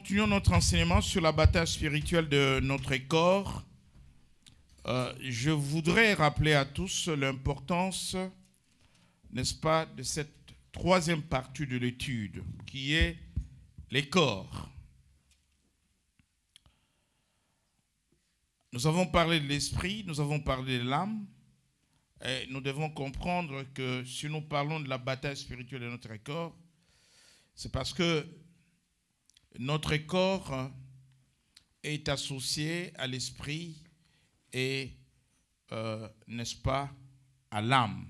continuons notre enseignement sur la bataille spirituelle de notre corps. Je voudrais rappeler à tous l'importance, n'est-ce pas, de cette troisième partie de l'étude, qui est les corps. Nous avons parlé de l'esprit, nous avons parlé de l'âme, et nous devons comprendre que si nous parlons de la bataille spirituelle de notre corps, c'est parce que notre corps est associé à l'esprit et, n'est-ce pas, à l'âme.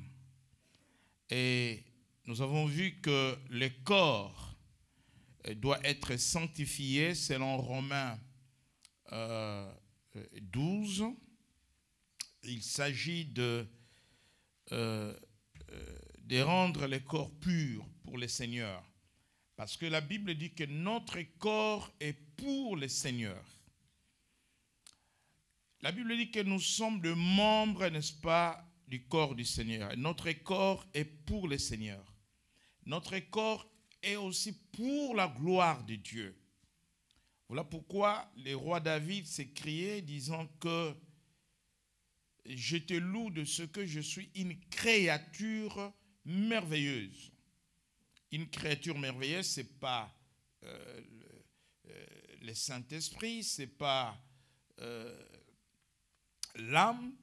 Et nous avons vu que le corps doit être sanctifié selon Romains 12. Il s'agit de rendre le corps pur pour le Seigneur. Parce que la Bible dit que notre corps est pour le Seigneur. La Bible dit que nous sommes des membres, n'est-ce pas, du corps du Seigneur. Notre corps est pour le Seigneur. Notre corps est aussi pour la gloire de Dieu. Voilà pourquoi le roi David s'écriait disant que je te loue de ce que je suis une créature merveilleuse. Une créature merveilleuse, ce n'est pas le Saint-Esprit, ce n'est pas l'âme.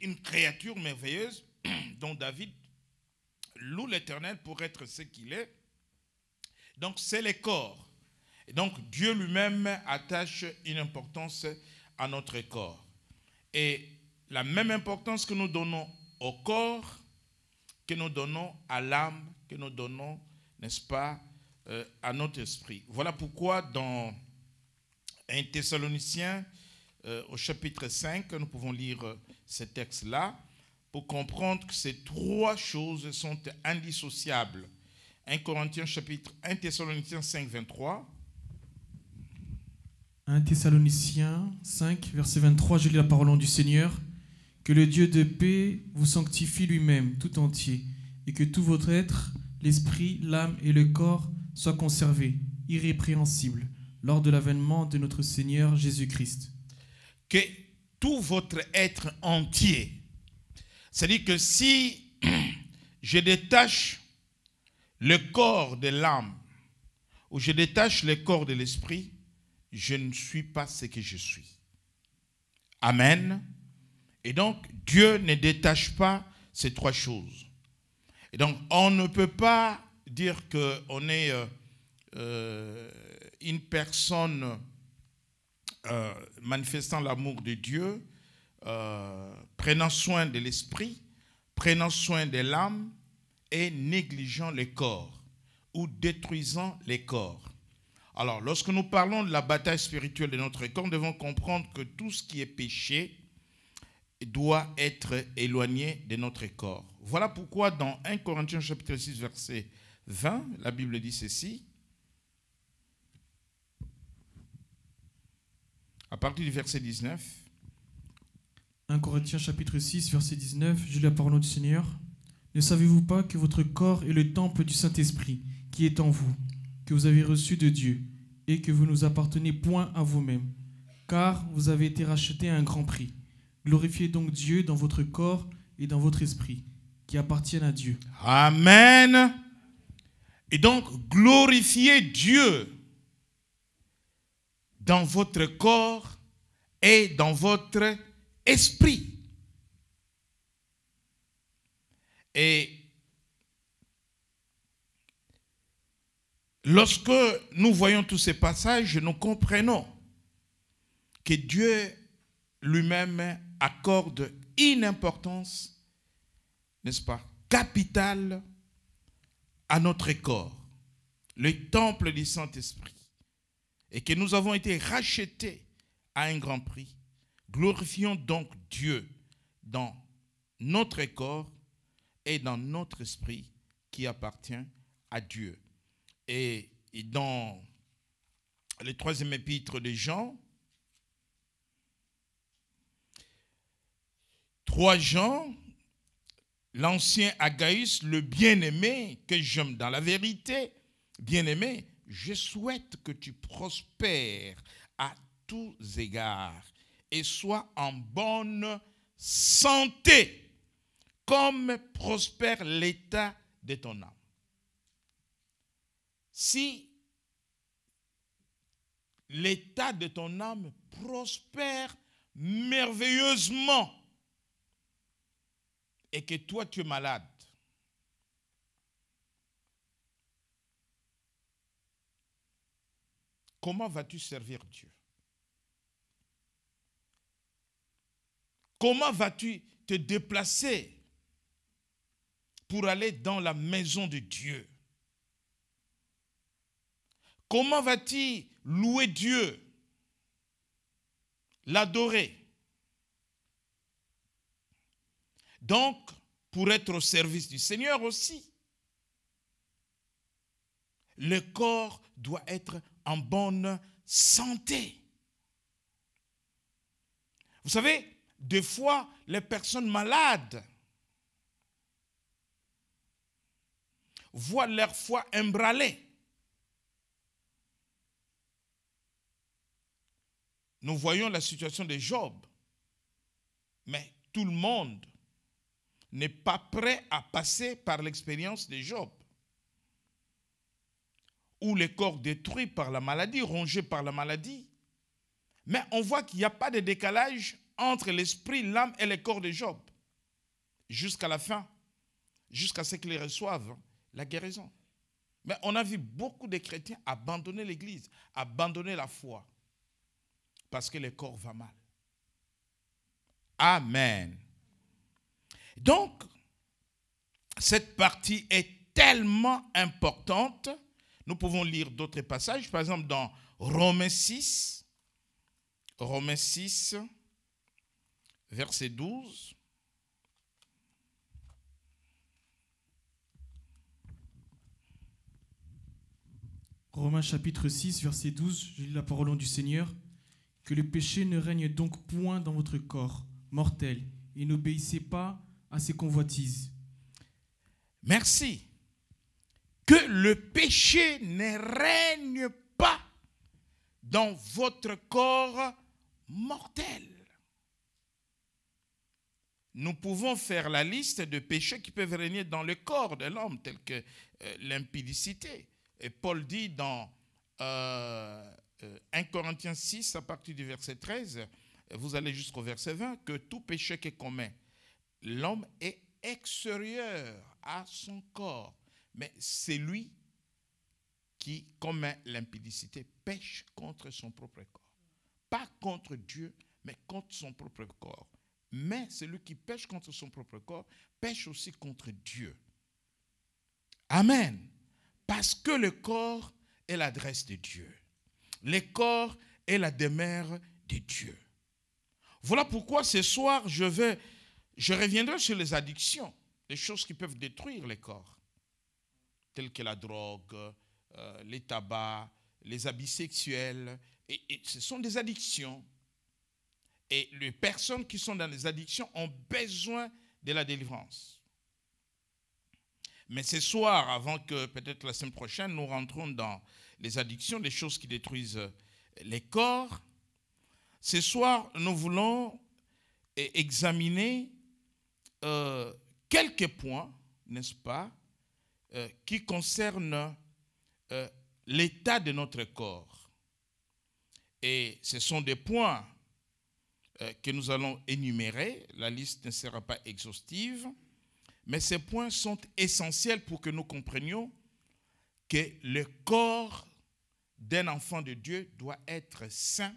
Une créature merveilleuse dont David loue l'Éternel pour être ce qu'il est. Donc c'est le corps. Et donc Dieu lui-même attache une importance à notre corps. Et la même importance que nous donnons au corps, que nous donnons à l'âme, que nous donnons, n'est-ce pas, à notre esprit. Voilà pourquoi dans 1 Thessaloniciens, au chapitre 5, nous pouvons lire ce texte-là, pour comprendre que ces trois choses sont indissociables. 1 Thessaloniciens 5, 23. 1 Thessaloniciens 5, verset 23, je lis la parole du Seigneur. Que le Dieu de paix vous sanctifie lui-même tout entier, et que tout votre être, l'esprit, l'âme et le corps soient conservés, irrépréhensibles, lors de l'avènement de notre Seigneur Jésus-Christ. Que tout votre être entier, c'est-à-dire que si je détache le corps de l'âme, ou je détache le corps de l'esprit, je ne suis pas ce que je suis. Amen. Et donc, Dieu ne détache pas ces trois choses. Et donc, on ne peut pas dire qu'on est une personne manifestant l'amour de Dieu, prenant soin de l'esprit, prenant soin de l'âme et négligeant le corps ou détruisant les corps. Alors, lorsque nous parlons de la bataille spirituelle de notre corps, nous devons comprendre que tout ce qui est péché doit être éloigné de notre corps. Voilà pourquoi dans 1 Corinthiens chapitre 6, verset 20, la Bible dit ceci. À partir du verset 19. 1 Corinthiens chapitre 6, verset 19, je lis la parole du Seigneur. Ne savez-vous pas que votre corps est le temple du Saint-Esprit qui est en vous, que vous avez reçu de Dieu, et que vous ne vous appartenez point à vous-même, car vous avez été rachetés à un grand prix. Glorifiez donc Dieu dans votre corps et dans votre esprit, qui appartiennent à Dieu. Amen. Et donc, glorifiez Dieu dans votre corps et dans votre esprit. Et lorsque nous voyons tous ces passages, nous comprenons que Dieu lui-même accorde une importance, n'est-ce pas, capitale à notre corps, le temple du Saint-Esprit, et que nous avons été rachetés à un grand prix. Glorifions donc Dieu dans notre corps et dans notre esprit qui appartient à Dieu. Et dans le troisième épître de Jean, 3 Jean, l'ancien Agaïs, le bien-aimé que j'aime dans la vérité, bien-aimé, je souhaite que tu prospères à tous égards et sois en bonne santé, comme prospère l'état de ton âme. Si l'état de ton âme prospère merveilleusement et que toi tu es malade, comment vas-tu servir Dieu? Comment vas-tu te déplacer pour aller dans la maison de Dieu? Comment vas-tu louer Dieu, l'adorer? Donc, pour être au service du Seigneur aussi, le corps doit être en bonne santé. Vous savez, des fois, les personnes malades voient leur foi ébranlée. Nous voyons la situation de Job, mais tout le monde n'est pas prêt à passer par l'expérience de Job, où le corps détruit par la maladie, rongé par la maladie. Mais on voit qu'il n'y a pas de décalage entre l'esprit, l'âme et le corps de Job, jusqu'à la fin, jusqu'à ce qu'ils reçoivent la guérison. Mais on a vu beaucoup de chrétiens abandonner l'église, abandonner la foi, parce que le corps va mal. Amen. Donc, cette partie est tellement importante. Nous pouvons lire d'autres passages, par exemple dans Romains 6, verset 12. Romains chapitre 6, verset 12, je lis la parole au nom du Seigneur. Que le péché ne règne donc point dans votre corps, mortel, et n'obéissez pas à ses convoitises. Merci. Que le péché ne règne pas dans votre corps mortel. Nous pouvons faire la liste de péchés qui peuvent régner dans le corps de l'homme, tels que l'impudicité. Et Paul dit dans 1 Corinthiens 6, à partir du verset 13, vous allez jusqu'au verset 20, que tout péché que commet l'homme est extérieur à son corps. Mais c'est lui qui commet l'impudicité, pêche contre son propre corps. Pas contre Dieu, mais contre son propre corps. Mais celui qui pêche contre son propre corps, pêche aussi contre Dieu. Amen. Parce que le corps est l'adresse de Dieu. Le corps est la demeure de Dieu. Voilà pourquoi ce soir, je reviendrai sur les addictions, les choses qui peuvent détruire le corps, telles que la drogue, les tabacs, les habits sexuels. Et ce sont des addictions. Et les personnes qui sont dans les addictions ont besoin de la délivrance. Mais ce soir, avant que peut-être la semaine prochaine, nous rentrons dans les addictions, les choses qui détruisent les corps, ce soir, nous voulons examiner quelques points, n'est-ce pas, qui concernent l'état de notre corps. Et ce sont des points que nous allons énumérer. La liste ne sera pas exhaustive, mais ces points sont essentiels pour que nous comprenions que le corps d'un enfant de Dieu doit être saint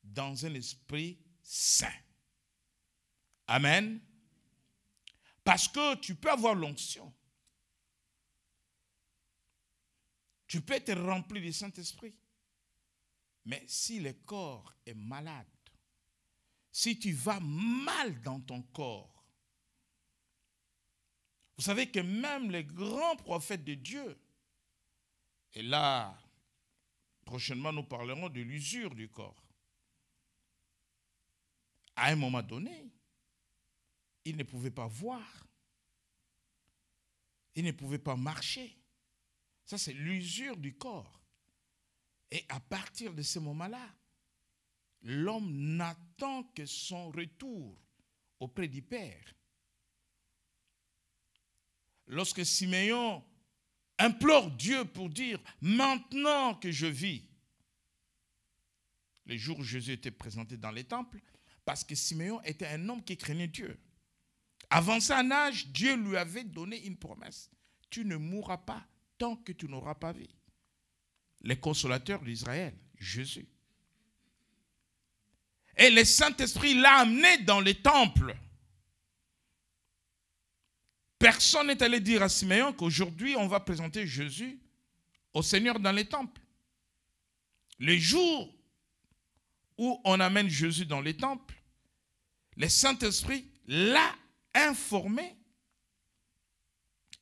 dans un esprit saint. Amen. Parce que tu peux avoir l'onction. Tu peux être rempli du Saint-Esprit. Mais si le corps est malade, si tu vas mal dans ton corps, vous savez que même les grands prophètes de Dieu, et là, prochainement nous parlerons de l'usure du corps, à un moment donné, ils ne pouvaient pas voir, ils ne pouvaient pas marcher. Ça, c'est l'usure du corps. Et à partir de ce moment-là, l'homme n'attend que son retour auprès du Père. Lorsque Siméon implore Dieu pour dire « Maintenant que je vis », le jour où Jésus était présenté dans les temples, parce que Siméon était un homme qui craignait Dieu. Avancé en âge, Dieu lui avait donné une promesse. Tu ne mourras pas tant que tu n'auras pas vu le consolateur d'Israël, Jésus. Et le Saint-Esprit l'a amené dans les temples. Personne n'est allé dire à Siméon qu'aujourd'hui on va présenter Jésus au Seigneur dans les temples. Le jour où on amène Jésus dans les temples, le Saint-Esprit l'a informé.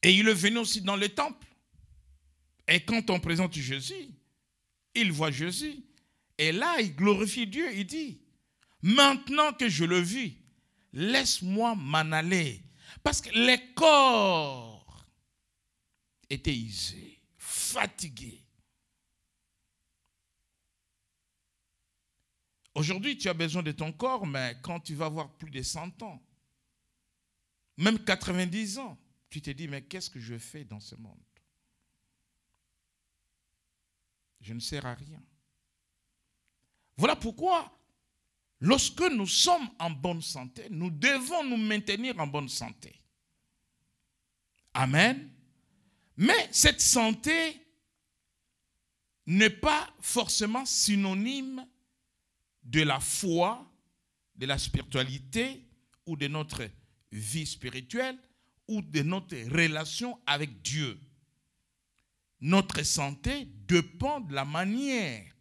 Et il est venu aussi dans les temples. Et quand on présente Jésus, il voit Jésus. Et là, il glorifie Dieu. Il dit, maintenant que je le vis, laisse-moi m'en aller. Parce que les corps étaient usés, fatigués. Aujourd'hui, tu as besoin de ton corps, mais quand tu vas avoir plus de 100 ans, même 90 ans, tu te dis, mais qu'est-ce que je fais dans ce monde? Je ne sers à rien. Voilà pourquoi, lorsque nous sommes en bonne santé, nous devons nous maintenir en bonne santé. Amen. Mais cette santé n'est pas forcément synonyme de la foi, de la spiritualité ou de notre vie spirituelle ou de notre relation avec Dieu. Notre santé dépend de la manière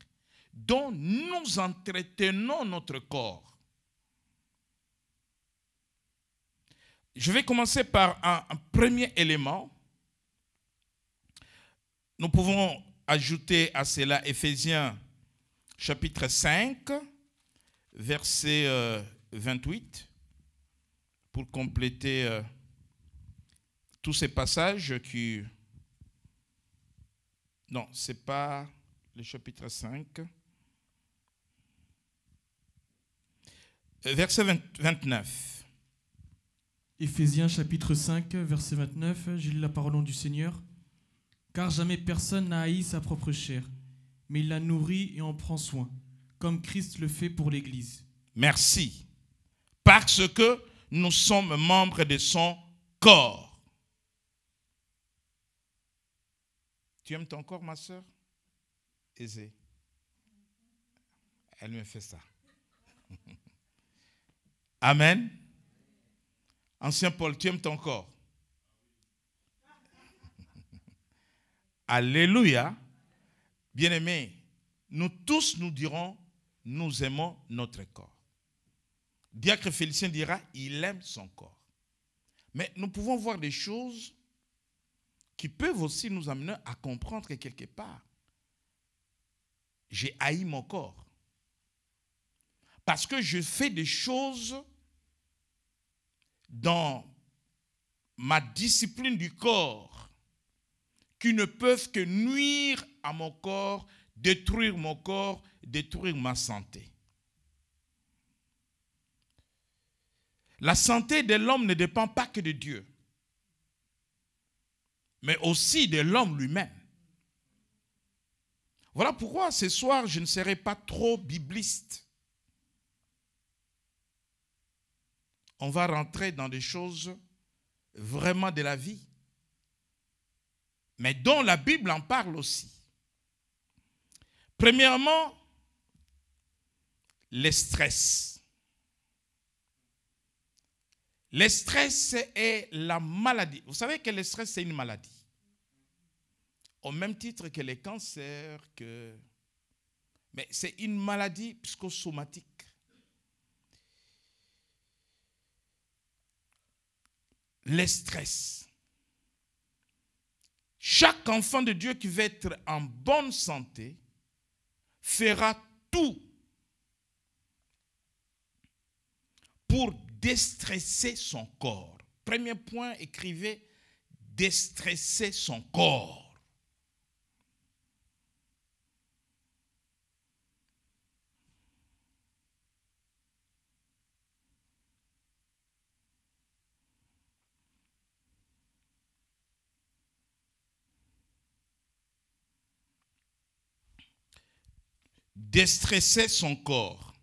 dont nous entretenons notre corps. Je vais commencer par un premier élément. Nous pouvons ajouter à cela Éphésiens chapitre 5, verset 28, pour compléter tous ces passages qui... Non, ce n'est pas le chapitre 5. Verset 29. Éphésiens chapitre 5, verset 29, j'ai lu la parole au nom du Seigneur. Car jamais personne n'a haï sa propre chair, mais il la nourrit et en prend soin, comme Christ le fait pour l'Église. Merci. Parce que nous sommes membres de son corps. Tu aimes ton corps, ma soeur? Aisée. Elle me fait ça. Amen. Ancien Paul, tu aimes ton corps? Alléluia. Bien-aimés, nous tous nous dirons, nous aimons notre corps. Diacre Félicien dira, il aime son corps. Mais nous pouvons voir des choses qui peuvent aussi nous amener à comprendre que quelque part, j'ai haï mon corps. Parce que je fais des choses dans ma discipline du corps qui ne peuvent que nuire à mon corps, détruire mon corps, détruire ma santé. La santé de l'homme ne dépend pas que de Dieu, mais aussi de l'homme lui-même. Voilà pourquoi ce soir, je ne serai pas trop bibliste. On va rentrer dans des choses vraiment de la vie, mais dont la Bible en parle aussi. Premièrement, le stress. Le stress est la maladie. Vous savez que le stress, c'est une maladie. Au même titre que les cancers, mais c'est une maladie psychosomatique. Le stress. Chaque enfant de Dieu qui veut être en bonne santé fera tout pour déstresser son corps. Premier point, écrivez déstresser son corps. déstresser son corps.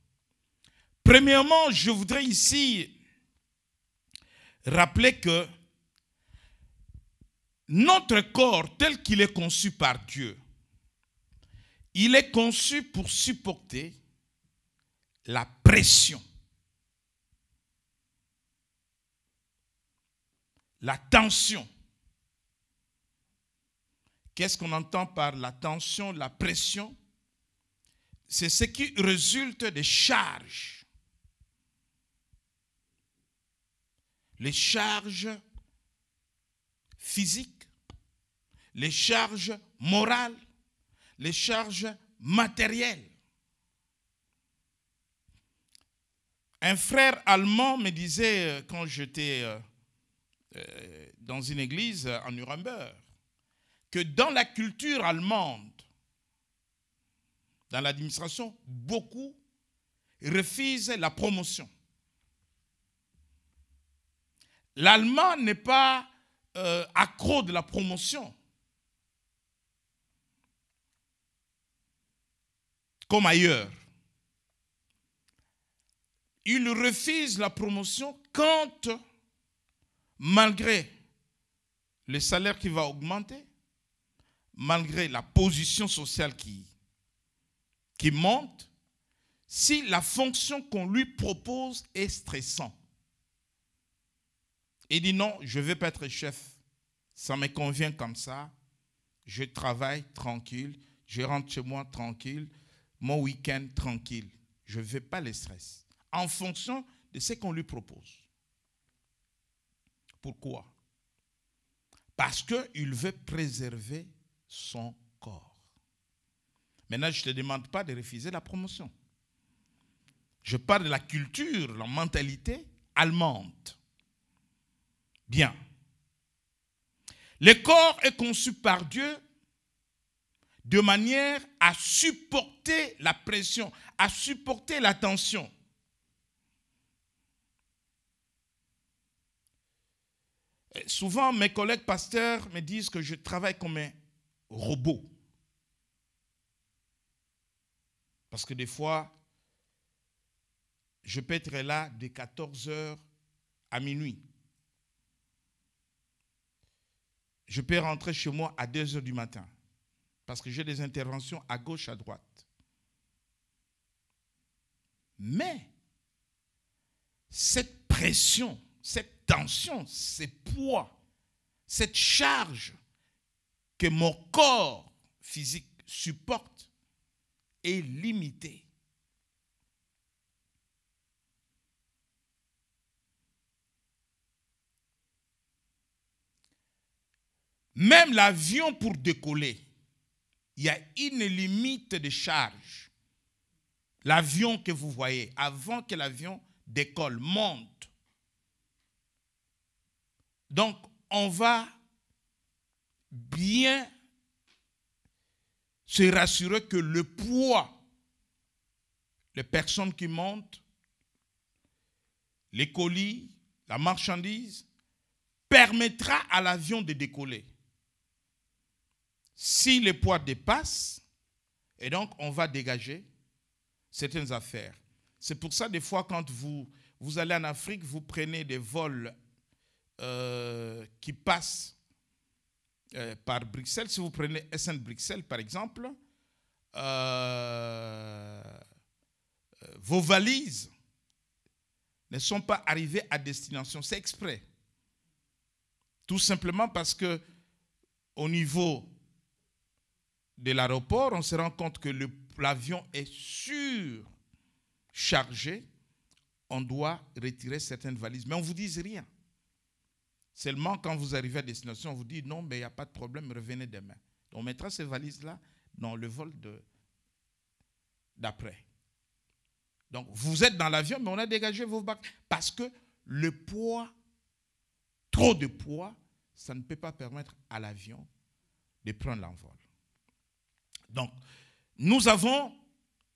Premièrement, je voudrais ici rappeler que notre corps, tel qu'il est conçu par Dieu, il est conçu pour supporter la pression, la tension. Qu'est-ce qu'on entend par la tension, la pression? C'est ce qui résulte des charges. Les charges physiques, les charges morales, les charges matérielles. Un frère allemand me disait, quand j'étais dans une église en Nuremberg, que dans la culture allemande, dans l'administration, beaucoup refusent la promotion. L'Allemand n'est pas accro de la promotion, comme ailleurs. Il refuse la promotion quand, malgré le salaire qui va augmenter, malgré la position sociale qui monte, si la fonction qu'on lui propose est stressante. Il dit non, je ne veux pas être chef, ça me convient comme ça, je travaille tranquille, je rentre chez moi tranquille, mon week-end tranquille, je ne veux pas le stress, en fonction de ce qu'on lui propose. Pourquoi? Parce qu'il veut préserver son corps. Maintenant, je ne te demande pas de refuser la promotion. Je parle de la culture, la mentalité allemande. Bien. Le corps est conçu par Dieu de manière à supporter la pression, à supporter la tension. Et souvent, mes collègues pasteurs me disent que je travaille comme un robot. Parce que des fois, je peux être là de 14h à minuit. Je peux rentrer chez moi à 2h du matin. Parce que j'ai des interventions à gauche, à droite. Mais, cette pression, cette tension, ce poids, cette charge que mon corps physique supporte est limitée. Même l'avion pour décoller, il y a une limite de charge. L'avion que vous voyez, avant que l'avion décolle, monte. Donc, on va bien se rassurer que le poids, les personnes qui montent, les colis, la marchandise, permettra à l'avion de décoller. Si le poids dépasse, et donc on va dégager certaines affaires. C'est pour ça, des fois, quand vous allez en Afrique, vous prenez des vols qui passent par Bruxelles. Si vous prenez SN Bruxelles, par exemple, vos valises ne sont pas arrivées à destination. C'est exprès. Tout simplement parce que au niveau de l'aéroport, on se rend compte que l'avion est surchargé. On doit retirer certaines valises. Mais on ne vous dit rien. Seulement, quand vous arrivez à destination, on vous dit non, mais il n'y a pas de problème, revenez demain. On mettra ces valises-là dans le vol d'après. Donc, vous êtes dans l'avion, mais on a dégagé vos bacs. Parce que le poids, trop de poids, ça ne peut pas permettre à l'avion de prendre l'envol. Donc, nous avons,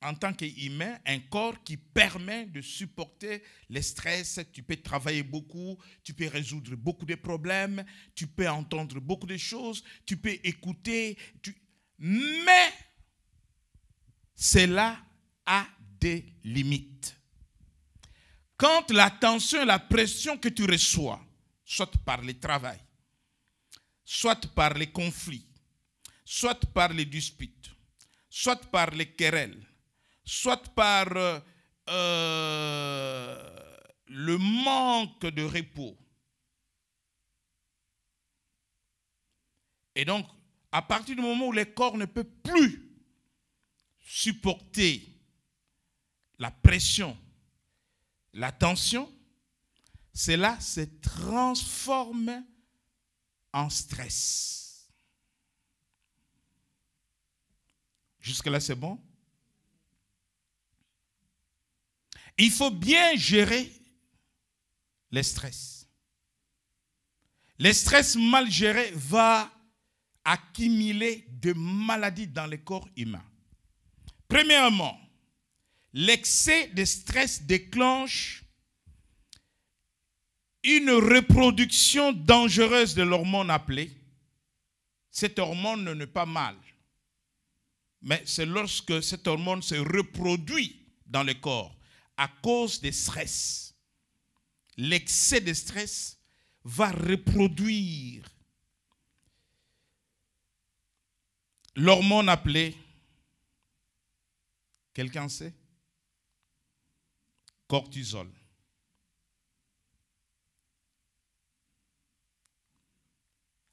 en tant qu'humains, un corps qui permet de supporter le stress. Tu peux travailler beaucoup, tu peux résoudre beaucoup de problèmes, tu peux entendre beaucoup de choses, tu peux écouter. Mais cela a des limites. Quand la tension et la pression que tu reçois, soit par le travail, soit par les conflits, soit par les disputes, soit par les querelles, soit par le manque de repos. Et donc, à partir du moment où le corps ne peut plus supporter la pression, la tension, cela se transforme en stress. Jusque-là, c'est bon? Il faut bien gérer les stress. Les stress mal gérés va accumuler de maladies dans le corps humain. Premièrement, l'excès de stress déclenche une reproduction dangereuse de l'hormone appelée. Cette hormone n'est pas mal, mais c'est lorsque cette hormone se reproduit dans le corps à cause des stress. L'excès de stress va reproduire l'hormone appelée, quelqu'un sait? Cortisol.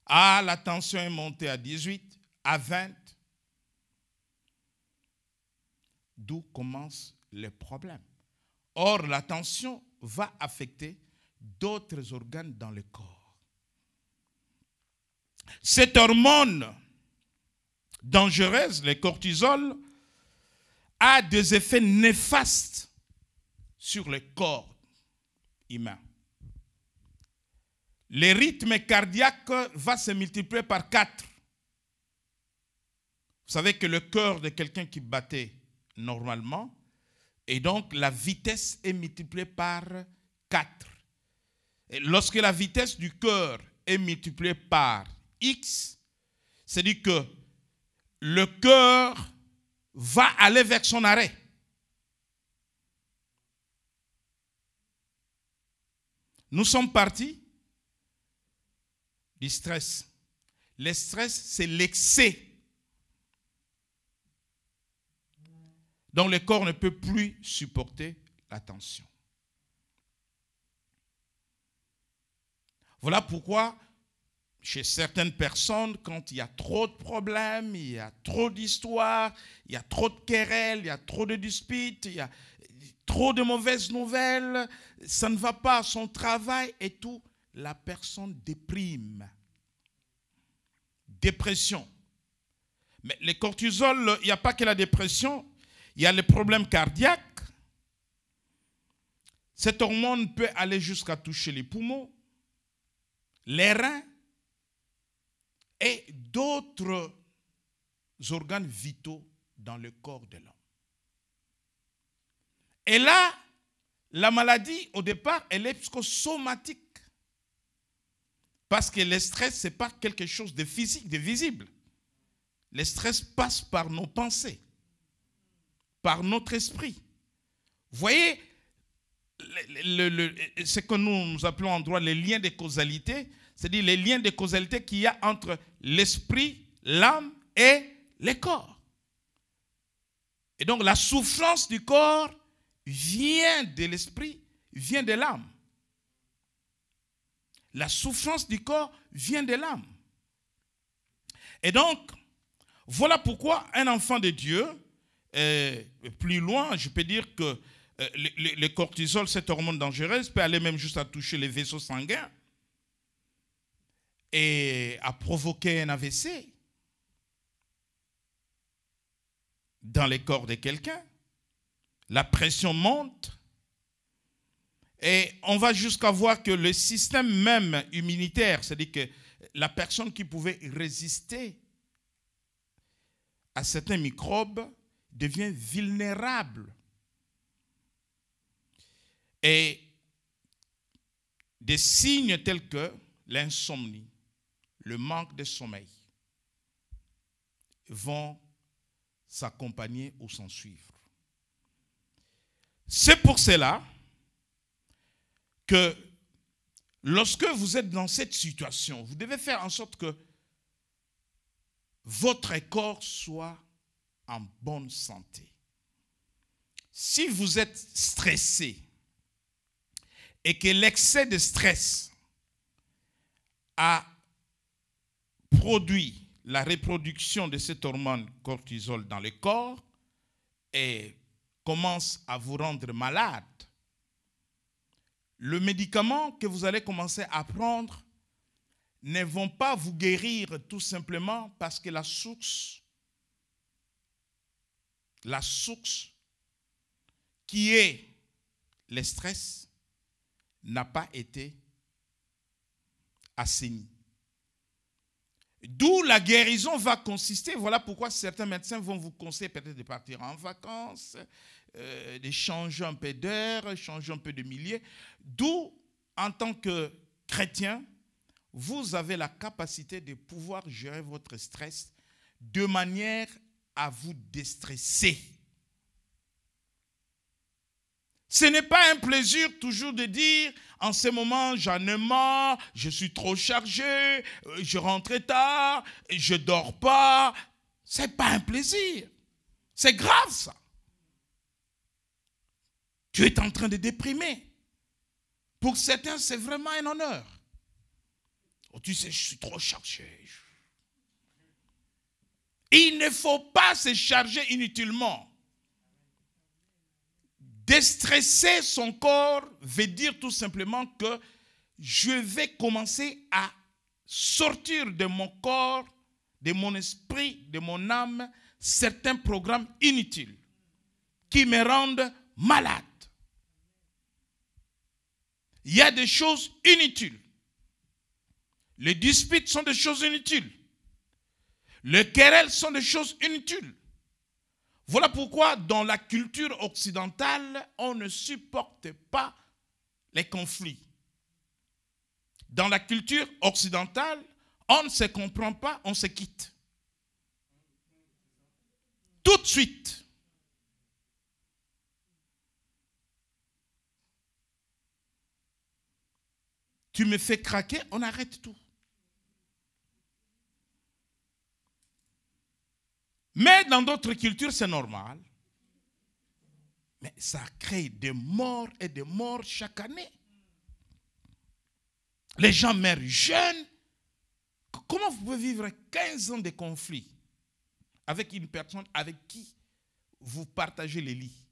Ah, la tension est montée à 18, à 20. D'où commence le problème. Or, la tension va affecter d'autres organes dans le corps. Cette hormone dangereuse, le cortisol, a des effets néfastes sur le corps humain. Le rythme cardiaque va se multiplier par 4. Vous savez que le cœur de quelqu'un qui battait normalement, et donc la vitesse est multipliée par 4. Et lorsque la vitesse du cœur est multipliée par X, c'est-à-dire que le cœur va aller vers son arrêt. Nous sommes partis du stress. Le stress, c'est l'excès. Donc le corps ne peut plus supporter la tension. Voilà pourquoi, chez certaines personnes, quand il y a trop de problèmes, il y a trop d'histoires, il y a trop de querelles, il y a trop de disputes, il y a trop de mauvaises nouvelles, ça ne va pas à son travail et tout, la personne déprime. Dépression. Mais le cortisol, il n'y a pas que la dépression, il y a les problèmes cardiaques. Cette hormone peut aller jusqu'à toucher les poumons, les reins et d'autres organes vitaux dans le corps de l'homme. Et là, la maladie, au départ, elle est psychosomatique. Parce que le stress, ce n'est pas quelque chose de physique, de visible. Le stress passe par nos pensées, par notre esprit. Vous voyez, ce que nous appelons en droit les liens de causalité, c'est-à-dire les liens de causalité qu'il y a entre l'esprit, l'âme et le corps. Et donc la souffrance du corps vient de l'esprit, vient de l'âme. La souffrance du corps vient de l'âme. Et donc, voilà pourquoi un enfant de Dieu, plus loin, je peux dire que le cortisol, cette hormone dangereuse, peut aller même juste à toucher les vaisseaux sanguins et à provoquer un AVC dans le corps de quelqu'un. La pression monte et on va jusqu'à voir que le système même immunitaire, c'est-à-dire que la personne qui pouvait résister à certains microbes devient vulnérable. Et des signes tels que l'insomnie, le manque de sommeil vont s'accompagner ou s'en suivre. C'est pour cela que lorsque vous êtes dans cette situation, vous devez faire en sorte que votre corps soit en bonne santé. Si vous êtes stressé et que l'excès de stress a produit la reproduction de cette hormone cortisol dans le corps et commence à vous rendre malade, le médicament que vous allez commencer à prendre ne vont pas vous guérir tout simplement parce que la source qui est le stress n'a pas été assainie. D'où la guérison va consister. Voilà pourquoi certains médecins vont vous conseiller peut-être de partir en vacances, de changer un peu d'air, changer un peu de milieu. D'où, en tant que chrétien, vous avez la capacité de pouvoir gérer votre stress de manière à vous déstresser. Ce n'est pas un plaisir toujours de dire, en ce moment, j'en ai marre, je suis trop chargé, je rentre tard, je ne dors pas. Ce n'est pas un plaisir. C'est grave, ça. Tu es en train de déprimer. Pour certains, c'est vraiment un honneur. Oh, tu sais, je suis trop chargé. Il ne faut pas se charger inutilement. Déstresser son corps veut dire tout simplement que je vais commencer à sortir de mon corps, de mon esprit, de mon âme, certains programmes inutiles qui me rendent malade. Il y a des choses inutiles. Les disputes sont des choses inutiles. Les querelles sont des choses inutiles. Voilà pourquoi dans la culture occidentale, on ne supporte pas les conflits. Dans la culture occidentale, on ne se comprend pas, on se quitte. Tout de suite. Tu me fais craquer, on arrête tout. Mais dans d'autres cultures, c'est normal. Mais ça crée des morts et des morts chaque année. Les gens meurent jeunes. Comment vous pouvez vivre 15 ans de conflit avec une personne avec qui vous partagez les lits?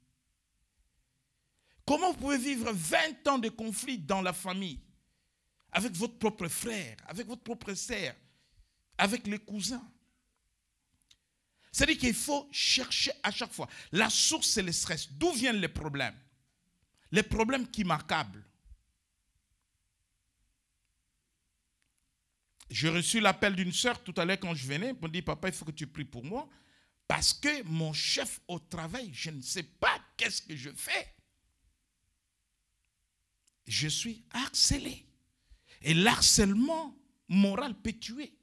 Comment vous pouvez vivre 20 ans de conflit dans la famille avec votre propre frère, avec votre propre sœur, avec les cousins? C'est-à-dire qu'il faut chercher à chaque fois. La source, c'est le stress. D'où viennent les problèmes? Les problèmes qui m'accablent. J'ai reçu l'appel d'une sœur tout à l'heure quand je venais. Elle me dit, papa, il faut que tu pries pour moi. Parce que mon chef au travail, je ne sais pas qu'est-ce que je fais. Je suis harcelé. Et l'harcèlement moral peut tuer.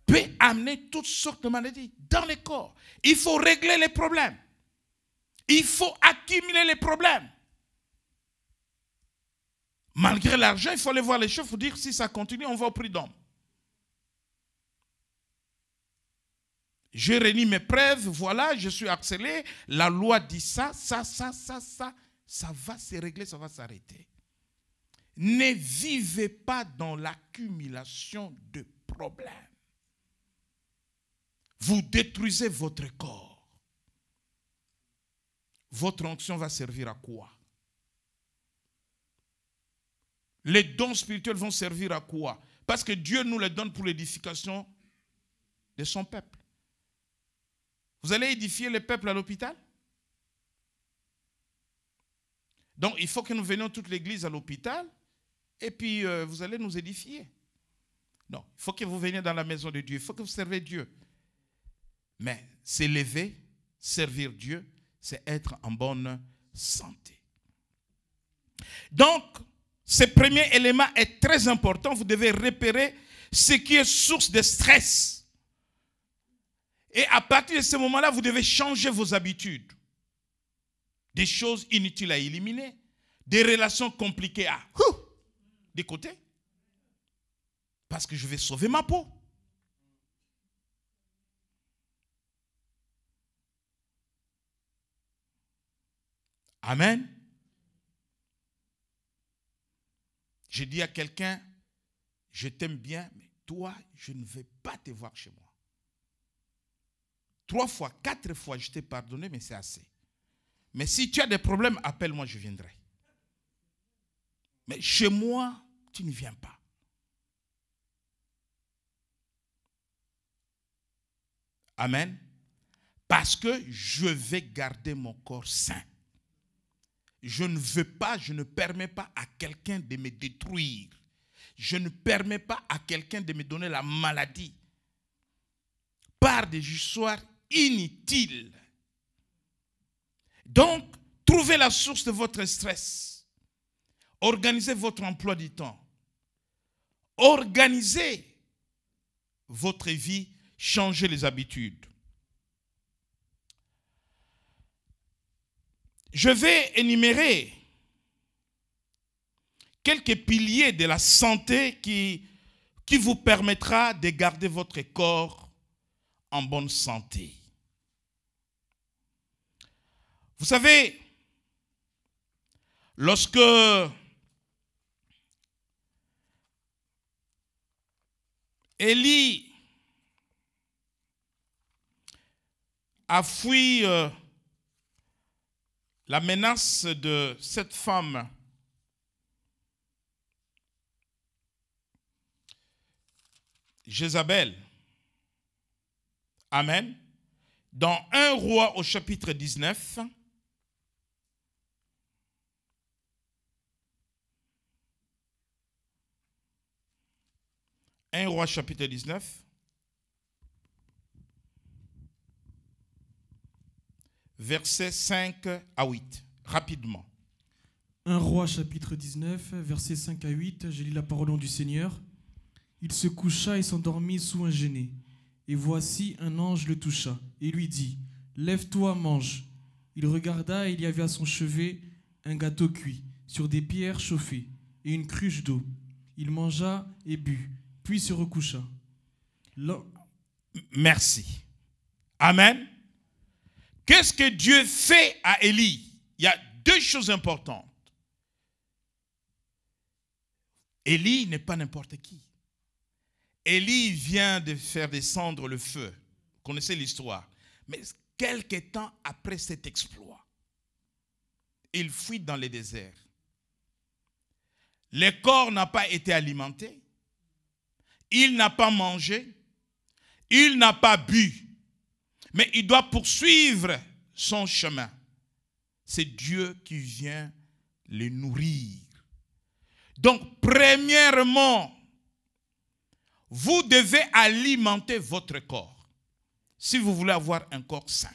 Peut amener toutes sortes de maladies dans le corps. Il faut régler les problèmes. Il faut accumuler les problèmes. Malgré l'argent, il faut aller voir les chefs pour dire si ça continue, on va au prud'homme. J'ai réuni mes preuves, voilà, je suis harcelé, la loi dit ça va se régler, ça va s'arrêter. Ne vivez pas dans l'accumulation de problèmes. Vous détruisez votre corps. Votre onction va servir à quoi? Les dons spirituels vont servir à quoi? Parce que Dieu nous les donne pour l'édification de son peuple. Vous allez édifier le peuple à l'hôpital? Donc il faut que nous venions toute l'église à l'hôpital et puis vous allez nous édifier. Non, il faut que vous veniez dans la maison de Dieu, il faut que vous servez Dieu. Mais s'élever, servir Dieu, c'est être en bonne santé. Donc, ce premier élément est très important. Vous devez repérer ce qui est source de stress. Et à partir de ce moment-là, vous devez changer vos habitudes. des choses inutiles à éliminer, des relations compliquées à de côté, parce que je vais sauver ma peau. Amen. Je dis à quelqu'un, je t'aime bien, mais toi, je ne vais pas te voir chez moi. 3 fois, 4 fois, je t'ai pardonné, mais c'est assez. Mais si tu as des problèmes, appelle-moi, je viendrai. Mais chez moi, tu ne viens pas. Amen. Parce que je vais garder mon corps sain. Je ne veux pas, je ne permets pas à quelqu'un de me détruire. Je ne permets pas à quelqu'un de me donner la maladie par des histoires inutiles. Donc, trouvez la source de votre stress. Organisez votre emploi du temps. Organisez votre vie. Changez les habitudes. Je vais énumérer quelques piliers de la santé qui vous permettra de garder votre corps en bonne santé. Vous savez, lorsque Élie a fui la menace de cette femme, Jézabel. Amen. Dans 1 Roi au chapitre 19, un Roi chapitre 19, versets 5 à 8, rapidement. 1 Roi chapitre 19, versets 5 à 8, je lis la parole au nom du Seigneur. Il se coucha et s'endormit sous un genêt. Et voici un ange le toucha et lui dit, « Lève-toi, mange. » Il regarda et il y avait à son chevet un gâteau cuit sur des pierres chauffées et une cruche d'eau. Il mangea et but, puis se recoucha. Merci. Amen. Qu'est-ce que Dieu fait à Élie? Il y a 2 choses importantes. Élie n'est pas n'importe qui. Élie vient de faire descendre le feu. Vous connaissez l'histoire. Mais quelque temps après cet exploit, il fuit dans le désert. Le corps n'a pas été alimenté. Il n'a pas mangé. Il n'a pas bu. Mais il doit poursuivre son chemin. C'est Dieu qui vient le nourrir. Donc, premièrement, vous devez alimenter votre corps si vous voulez avoir un corps sain.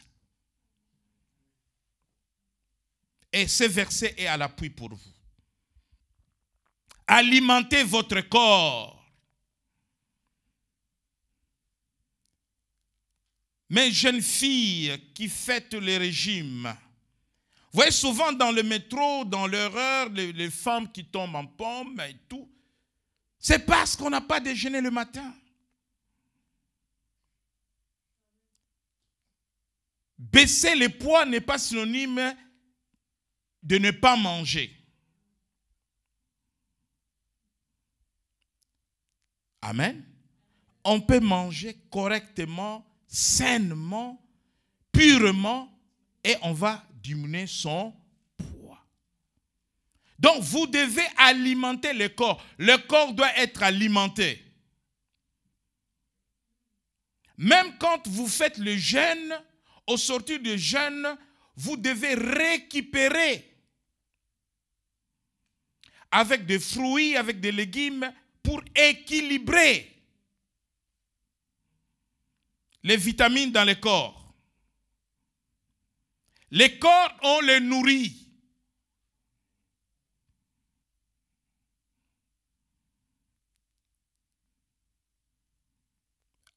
Et ce verset est à l'appui pour vous. Alimentez votre corps. Mes jeunes filles qui fêtent les régimes, vous voyez souvent dans le métro, dans leur heure, les femmes qui tombent en pommes et tout. C'est parce qu'on n'a pas déjeuné le matin. Baisser les poids n'est pas synonyme de ne pas manger. Amen. On peut manger correctement, sainement, purement, et on va diminuer son poids. Donc, vous devez alimenter le corps. Le corps doit être alimenté. Même quand vous faites le jeûne, au sortir du jeûne, vous devez récupérer avec des fruits, avec des légumes, pour équilibrer les vitamines dans le corps. Les corps, on les nourrit.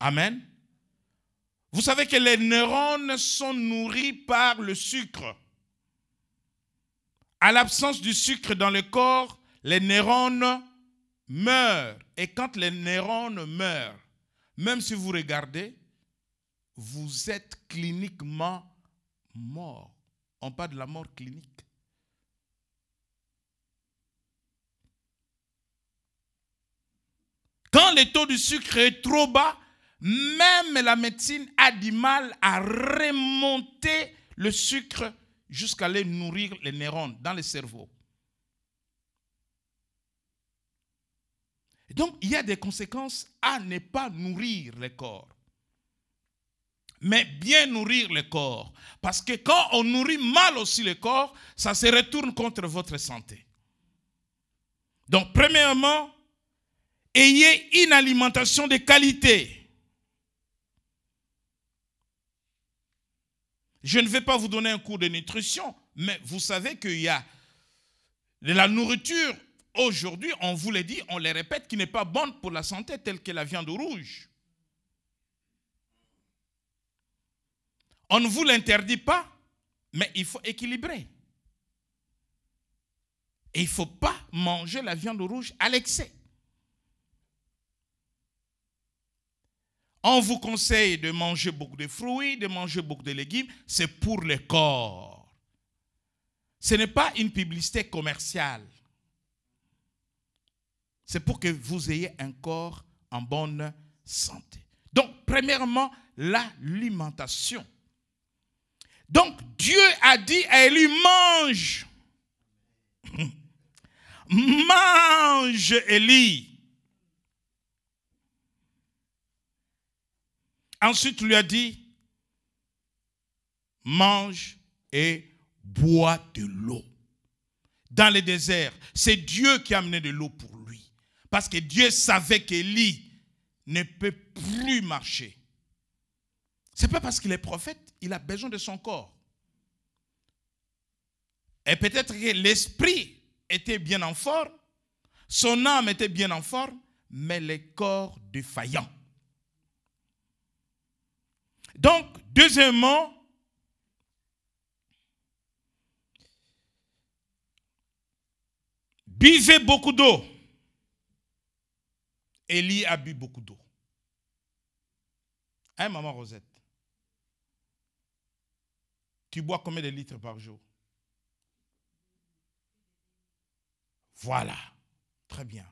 Amen. Vous savez que les neurones sont nourris par le sucre. À l'absence du sucre dans le corps, les neurones meurent. Et quand les neurones meurent, même si vous regardez, vous êtes cliniquement mort. On parle de la mort clinique. Quand le taux de sucre est trop bas, même la médecine a du mal à remonter le sucre jusqu'à aller nourrir les neurones dans le cerveau. Et donc, il y a des conséquences à ne pas nourrir le corps. Mais bien nourrir le corps. Parce que quand on nourrit mal aussi le corps, ça se retourne contre votre santé. Donc, premièrement, ayez une alimentation de qualité. Je ne vais pas vous donner un cours de nutrition, mais vous savez qu'il y a de la nourriture, aujourd'hui, on vous le dit, on le répète, qui n'est pas bonne pour la santé, telle que la viande rouge. On ne vous l'interdit pas, mais il faut équilibrer. Et il ne faut pas manger la viande rouge à l'excès. On vous conseille de manger beaucoup de fruits, de manger beaucoup de légumes. C'est pour le corps. Ce n'est pas une publicité commerciale. C'est pour que vous ayez un corps en bonne santé. Donc, premièrement, l'alimentation. Donc, Dieu a dit à Élie, mange. Mange, Élie. Ensuite, il lui a dit, mange et bois de l'eau. Dans le désert, c'est Dieu qui a amené de l'eau pour lui. Parce que Dieu savait qu'Élie ne peut plus marcher. Ce n'est pas parce qu'il est prophète, il a besoin de son corps. Et peut-être que l'esprit était bien en forme, son âme était bien en forme, mais le corps défaillant. Donc, deuxièmement, buvez beaucoup d'eau. Élie a bu beaucoup d'eau. Hein, maman Rosette? Tu bois combien de litres par jour? Voilà, très bien.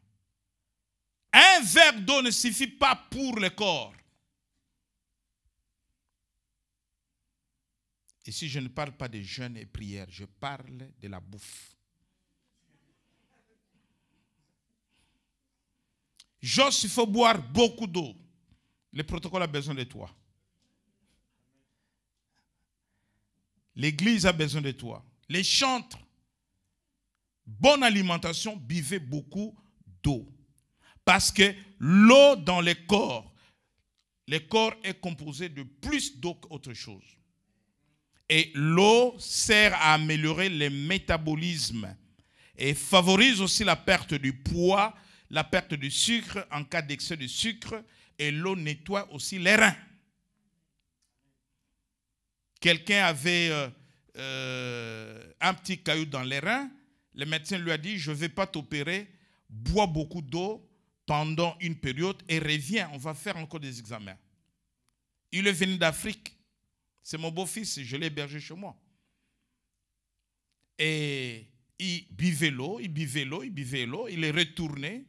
Un verre d'eau ne suffit pas pour le corps. Ici, je ne parle pas de jeûne et prière, je parle de la bouffe. Jos, il faut boire beaucoup d'eau. Le protocole a besoin de toi. L'église a besoin de toi. Les chantres, bonne alimentation, buvez beaucoup d'eau. Parce que l'eau dans le corps est composé de plus d'eau qu'autre chose. Et l'eau sert à améliorer le métabolisme et favorise aussi la perte du poids, la perte du sucre en cas d'excès de sucre. Et l'eau nettoie aussi les reins. Quelqu'un avait un petit caillou dans les reins. Le médecin lui a dit, je ne vais pas t'opérer, bois beaucoup d'eau pendant une période et reviens, on va faire encore des examens. Il est venu d'Afrique. C'est mon beau-fils, je l'ai hébergé chez moi. Et il buvait l'eau, il buvait l'eau, il buvait l'eau. Il est retourné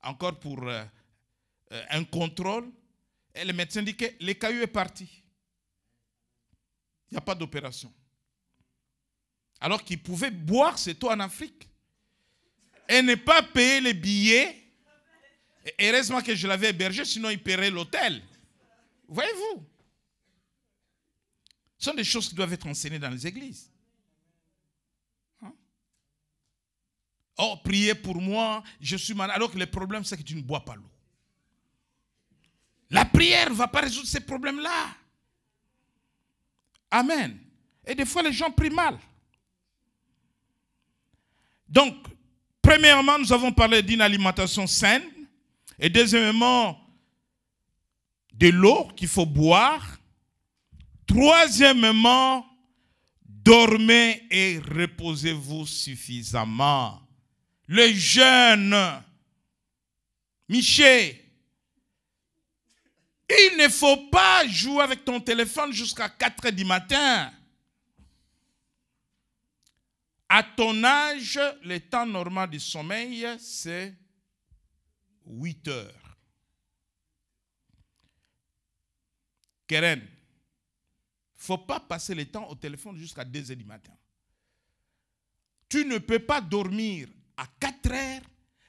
encore pour un contrôle. Et le médecin dit que le caillou est parti. Il n'y a pas d'opération. Alors qu'il pouvait boire cette eau en Afrique. Et ne pas payer les billets. Et heureusement que je l'avais hébergé, sinon il paierait l'hôtel. Voyez-vous? Ce sont des choses qui doivent être enseignées dans les églises. Hein? Oh, priez pour moi, je suis malade. Alors que le problème, c'est que tu ne bois pas l'eau. La prière ne va pas résoudre ces problèmes-là. Amen. Et des fois, les gens prient mal. Donc, premièrement, nous avons parlé d'une alimentation saine. Et deuxièmement, de l'eau qu'il faut boire. Troisièmement, Dormez et reposez-vous suffisamment. Les jeunes, Michel, il ne faut pas jouer avec ton téléphone jusqu'à 4 heures du matin. À ton âge, le temps normal du sommeil, c'est 8 heures. Keren, il ne faut pas passer le temps au téléphone jusqu'à 2 heures du matin. Tu ne peux pas dormir à 4 heures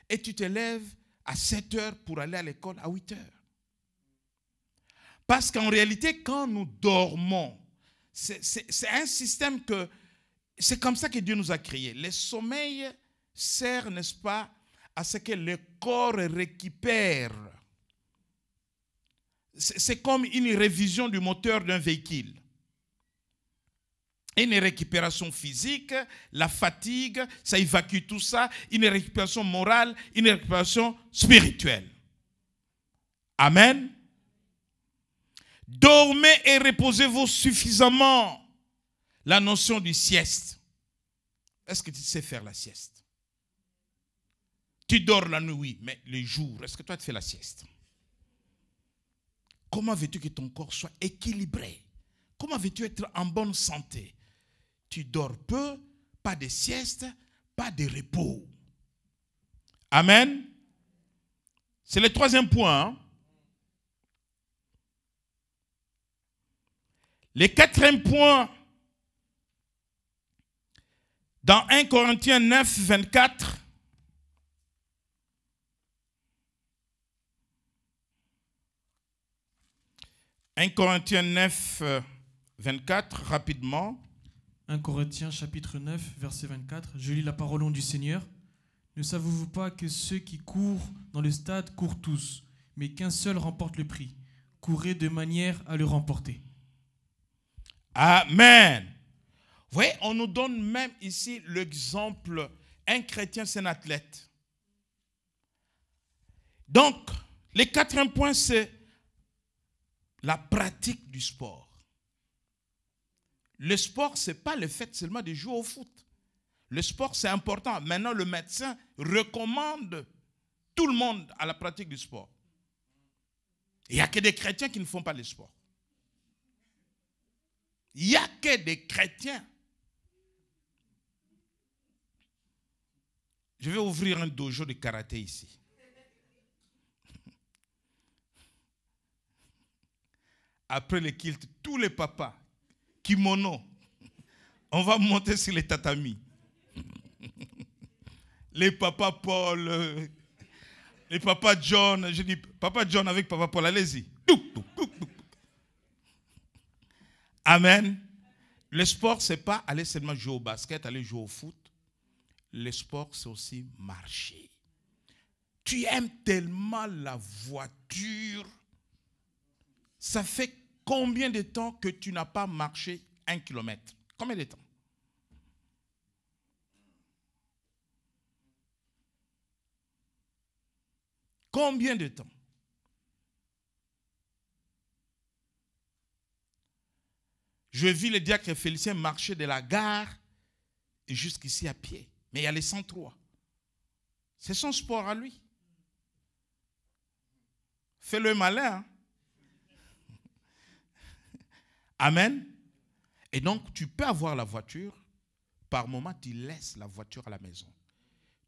et tu te lèves à 7 heures pour aller à l'école à 8 heures. Parce qu'en réalité, quand nous dormons, c'est un système que, c'est comme ça que Dieu nous a créés. Le sommeil sert, n'est-ce pas, à ce que le corps récupère. C'est comme une révision du moteur d'un véhicule. Une récupération physique, la fatigue, ça évacue tout ça. Une récupération morale, une récupération spirituelle. Amen. Dormez et reposez-vous suffisamment. La notion du sieste. Est-ce que tu sais faire la sieste? Tu dors la nuit, oui, mais le jour, est-ce que toi tu fais la sieste? Comment veux-tu que ton corps soit équilibré? Comment veux-tu être en bonne santé? Tu dors peu, pas de sieste, pas de repos. Amen. C'est le troisième point. Hein? Le quatrième point, dans 1 Corinthiens 9, 24, « 1 Corinthiens 9, 24, rapidement. 1 Corinthiens chapitre 9, verset 24. Je lis la parole au nom du Seigneur. Ne savez-vous pas que ceux qui courent dans le stade courent tous, mais qu'un seul remporte le prix? Courez de manière à le remporter. Amen. Vous voyez, on nous donne même ici l'exemple, un chrétien, c'est un athlète. Donc, le quatrième point, c'est la pratique du sport. Le sport, ce n'est pas le fait seulement de jouer au foot. Le sport, c'est important. Maintenant, le médecin recommande tout le monde à la pratique du sport. Il n'y a que des chrétiens qui ne font pas le sport. Il n'y a que des chrétiens. Je vais ouvrir un dojo de karaté ici. Après le kilt, tous les papas, kimono, on va monter sur les tatamis. Les papas Paul, les papas John, je dis papa John avec papa Paul, allez-y. Amen. Le sport, ce n'est pas aller seulement jouer au basket, aller jouer au foot. Le sport, c'est aussi marcher. Tu aimes tellement la voiture. Ça fait combien de temps que tu n'as pas marché 1 kilomètre? Combien de temps? Combien de temps? Je vis le diacre Félicien marcher de la gare et jusqu'ici à pied. Mais il y a les 103. C'est son sport à lui. Fais-le malin. Hein? Amen. Et donc, tu peux avoir la voiture. Par moment, tu laisses la voiture à la maison.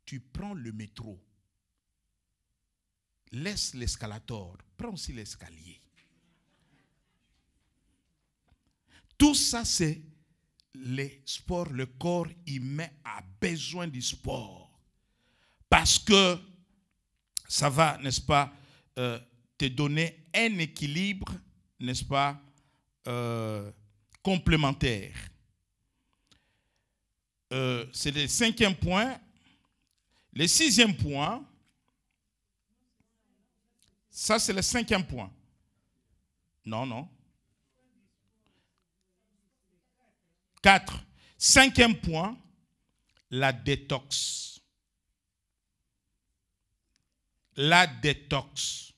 Tu prends le métro. Laisse l'escalator. Prends aussi l'escalier. Tout ça, c'est les sports. Le corps humain a besoin du sport. Parce que ça va, n'est-ce pas, te donner un équilibre, n'est-ce pas, complémentaire. C'est le 5e point. Le 6e point, ça c'est le 5e point. Non, non. 4. 5e point, la détox. La détox.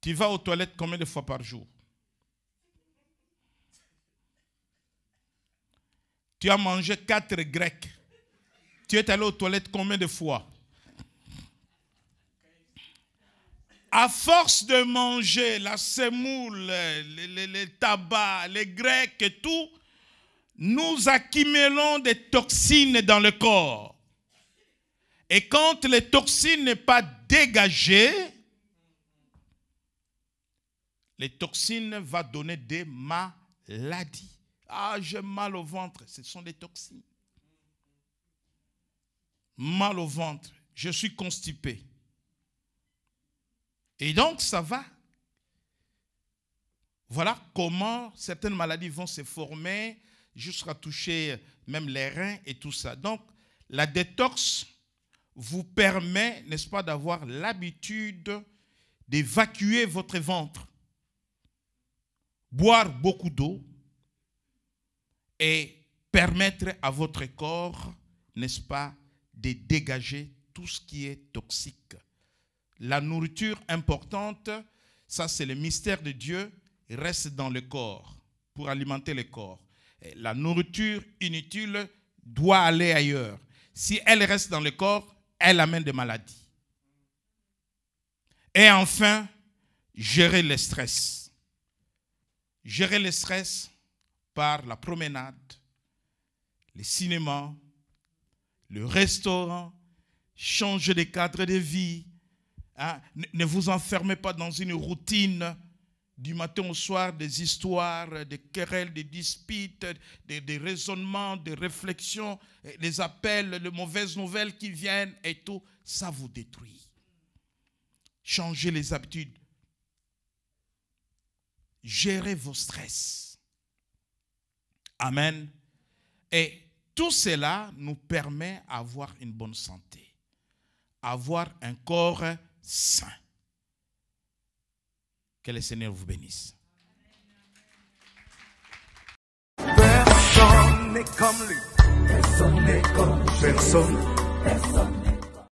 Tu vas aux toilettes combien de fois par jour? Tu as mangé 4 grecs. Tu es allé aux toilettes combien de fois? À force de manger la semoule, les tabacs, les grecs et tout, nous accumulons des toxines dans le corps. Et quand les toxines ne sont pas dégagées, les toxines vont donner des maladies. Ah, j'ai mal au ventre. Ce sont des toxines. Mal au ventre. Je suis constipé. Et donc, ça va. Voilà comment certaines maladies vont se former jusqu'à toucher même les reins et tout ça. Donc, la détox vous permet, n'est-ce pas, d'avoir l'habitude d'évacuer votre ventre. Boire beaucoup d'eau et permettre à votre corps, n'est-ce pas, de dégager tout ce qui est toxique. La nourriture importante, ça c'est le mystère de Dieu, reste dans le corps pour alimenter le corps. Et la nourriture inutile doit aller ailleurs. Si elle reste dans le corps, elle amène des maladies. Et enfin, gérer le stress. Gérer le stress par la promenade, le cinéma, le restaurant, changer de cadre de vie. Hein? Ne vous enfermez pas dans une routine du matin au soir, des histoires, des querelles, des disputes, des raisonnements, des réflexions, des appels, les mauvaises nouvelles qui viennent et tout. Ça vous détruit. Changez les habitudes. Gérez vos stress. Amen. Et tout cela nous permet d'avoir une bonne santé. Avoir un corps sain. Que le Seigneur vous bénisse. Personne n'est comme lui. Personne n'est comme lui. Personne.